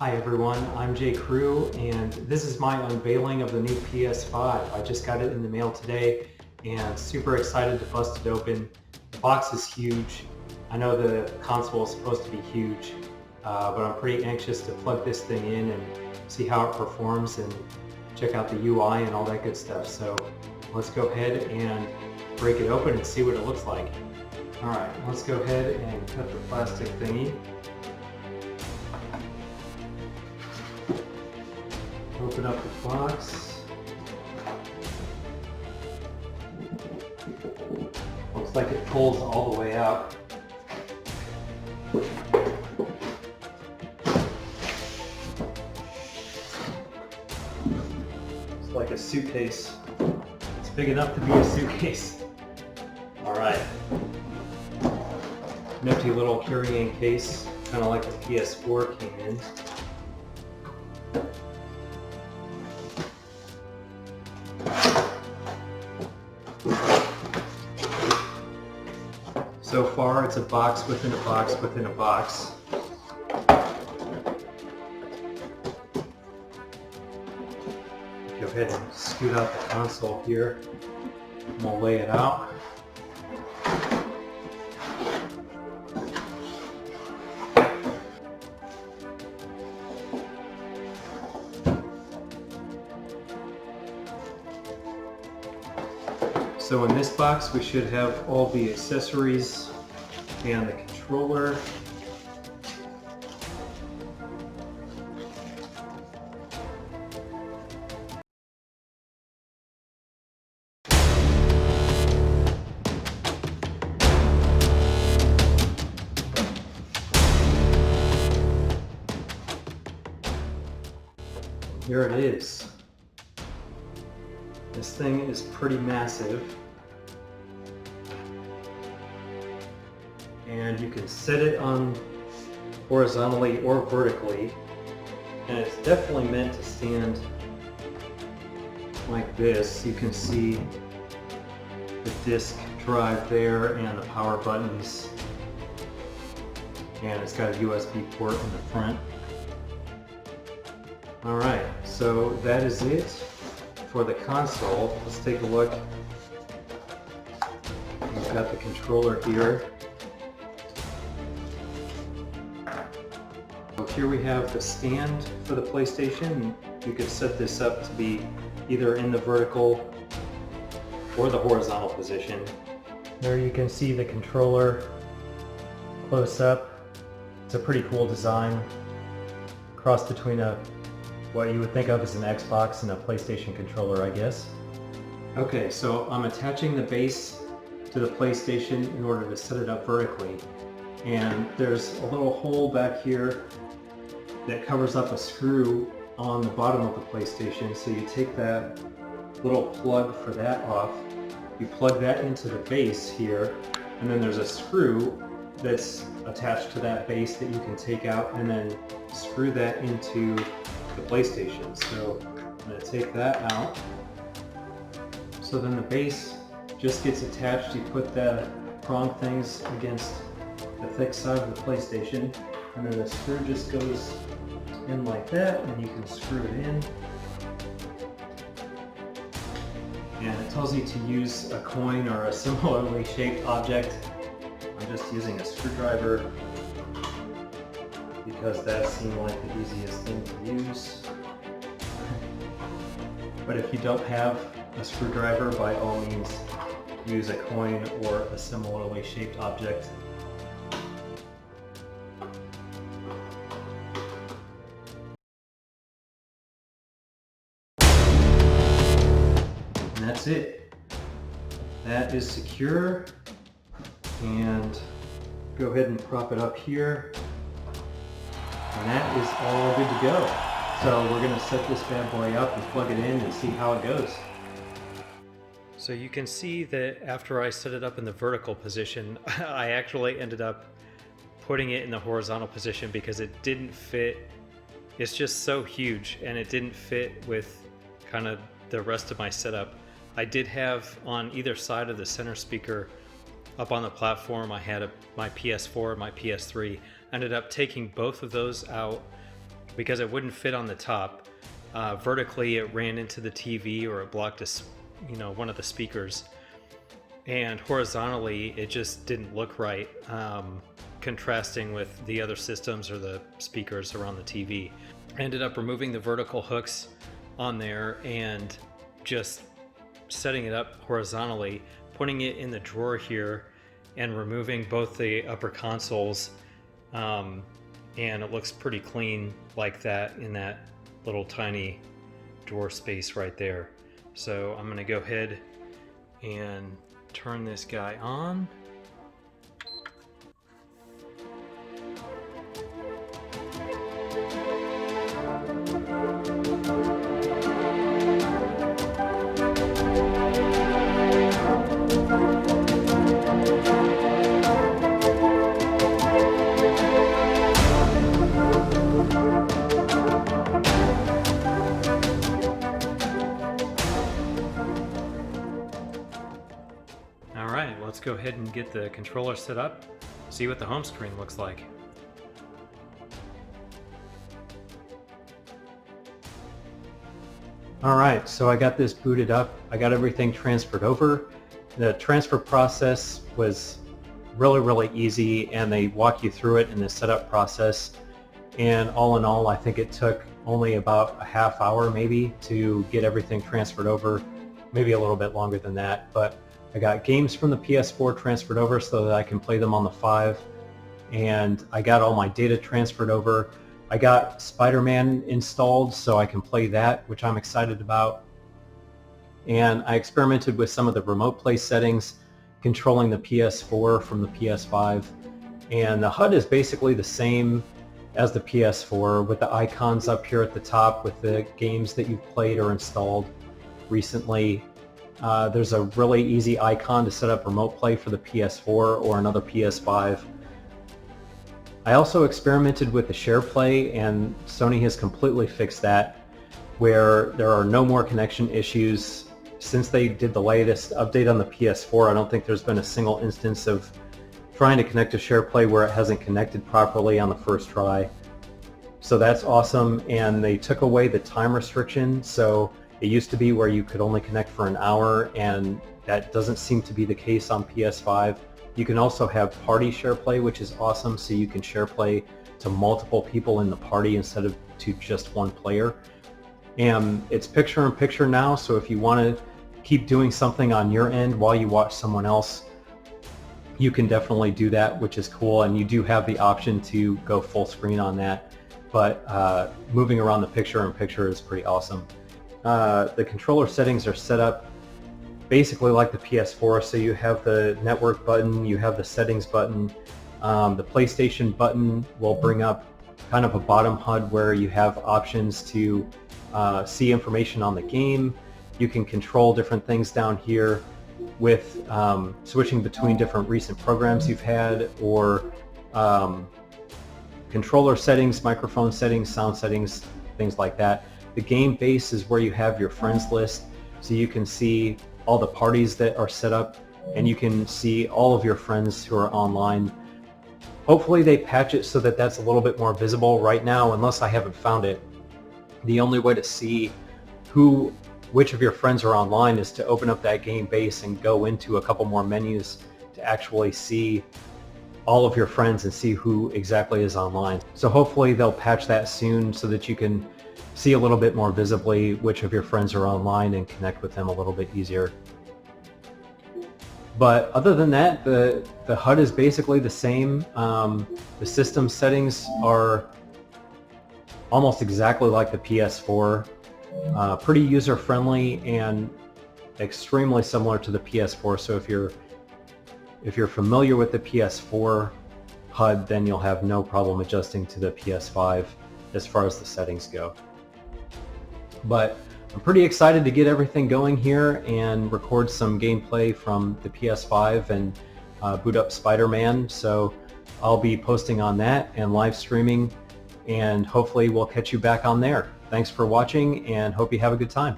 Hi everyone, I'm Jay Crew, and this is my unveiling of the new PS5. I just got it in the mail today and super excited to bust it open. The box is huge. I know the console is supposed to be huge, but I'm pretty anxious to plug this thing in and see how it performs and check out the UI and all that good stuff. So let's go ahead and break it open and see what it looks like. Alright, let's go ahead and cut the plastic thingy. Open up the box. Looks like it pulls all the way out. It's like a suitcase. It's big enough to be a suitcase. Alright. Nifty little carrying case, kind of like the PS4 came in. So far, it's a box within a box within a box. Go ahead and scoot out the console here. And we'll lay it out. So in this box we should have all the accessories and the controller. Here it is. This thing is pretty massive. And you can set it on horizontally or vertically. And it's definitely meant to stand like this. You can see the disk drive there and the power buttons. And it's got a USB port in the front. Alright, so that is it for the console. Let's take a look. We've got the controller here. So here we have the stand for the PlayStation. You could set this up to be either in the vertical or the horizontal position. There you can see the controller close up. It's a pretty cool design. Cross between what you would think of as an Xbox and a PlayStation controller, I guess. Okay, so I'm attaching the base to the PlayStation in order to set it up vertically. And there's a little hole back here that covers up a screw on the bottom of the PlayStation. So you take that little plug for that off, you plug that into the base here, and then there's a screw that's attached to that base that you can take out and then screw that into the PlayStation. So I'm going to take that out. So then the base just gets attached. You put the prong things against the thick side of the PlayStation, and then the screw just goes in like that, and you can screw it in. And it tells you to use a coin or a similarly shaped object. I'm just using a screwdriver because that seemed like the easiest thing to use. But if you don't have a screwdriver, by all means use a coin or a similarly shaped object. And that's it. That is secure. And go ahead and prop it up here. And that is all good to go. So we're going to set this bad boy up and plug it in and see how it goes. So you can see that after I set it up in the vertical position, I actually ended up putting it in the horizontal position because it didn't fit. It's just so huge and it didn't fit with kind of the rest of my setup. I did have on either side of the center speaker up on the platform, I had my PS4 and my PS3. I ended up taking both of those out because it wouldn't fit on the top. Vertically, it ran into the TV, or it blocked one of the speakers, and horizontally, it just didn't look right, contrasting with the other systems or the speakers around the TV. I ended up removing the vertical hooks on there and just setting it up horizontally, putting it in the drawer here, and removing both the upper consoles, and it looks pretty clean like that in that little tiny drawer space right there. So I'm going to go ahead and turn this guy on. Alright, let's go ahead and get the controller set up, see what the home screen looks like. Alright, so I got this booted up, I got everything transferred over. The transfer process was really easy, and they walk you through it in the setup process. And all in all, I think it took only about a half hour maybe to get everything transferred over, maybe a little bit longer than that. But I got games from the PS4 transferred over so that I can play them on the 5, and I got all my data transferred over. I got Spider-Man installed so I can play that, which I'm excited about. And I experimented with some of the remote play settings, controlling the PS4 from the PS5. And the HUD is basically the same as the PS4, with the icons up here at the top with the games that you've played or installed recently. There's a really easy icon to set up remote play for the PS4 or another PS5. I also experimented with the share play, and Sony has completely fixed that, where there are no more connection issues. Since they did the latest update on the PS4, I don't think there's been a single instance of trying to connect to share play where it hasn't connected properly on the first try. So that's awesome, and they took away the time restriction. So it used to be where you could only connect for an hour, and that doesn't seem to be the case on PS5. You can also have party share play, which is awesome, so you can share play to multiple people in the party instead of to just one player. And it's picture-in-picture now, so if you want to keep doing something on your end while you watch someone else, you can definitely do that, which is cool, and you do have the option to go full screen on that. But moving around the picture-in-picture is pretty awesome. The controller settings are set up basically like the PS4, so you have the network button, you have the settings button. The PlayStation button will bring up kind of a bottom HUD where you have options to see information on the game. You can control different things down here with switching between different recent programs you've had, or controller settings, microphone settings, sound settings, things like that. The game base is where you have your friends list, so you can see all the parties that are set up, and you can see all of your friends who are online. Hopefully they patch it so that that's a little bit more visible. Right now, unless I haven't found it, the only way to see which of your friends are online is to open up that game base and go into a couple more menus to actually see all of your friends and see who exactly is online. So hopefully they'll patch that soon so that you can see a little bit more visibly which of your friends are online and connect with them a little bit easier. But other than that, the HUD is basically the same. The system settings are almost exactly like the PS4. Pretty user-friendly and extremely similar to the PS4. So if you're familiar with the PS4 HUD, then you'll have no problem adjusting to the PS5 as far as the settings go. But I'm pretty excited to get everything going here and record some gameplay from the PS5 and boot up Spider-Man. So I'll be posting on that and live streaming, and hopefully we'll catch you back on there. Thanks for watching, and hope you have a good time.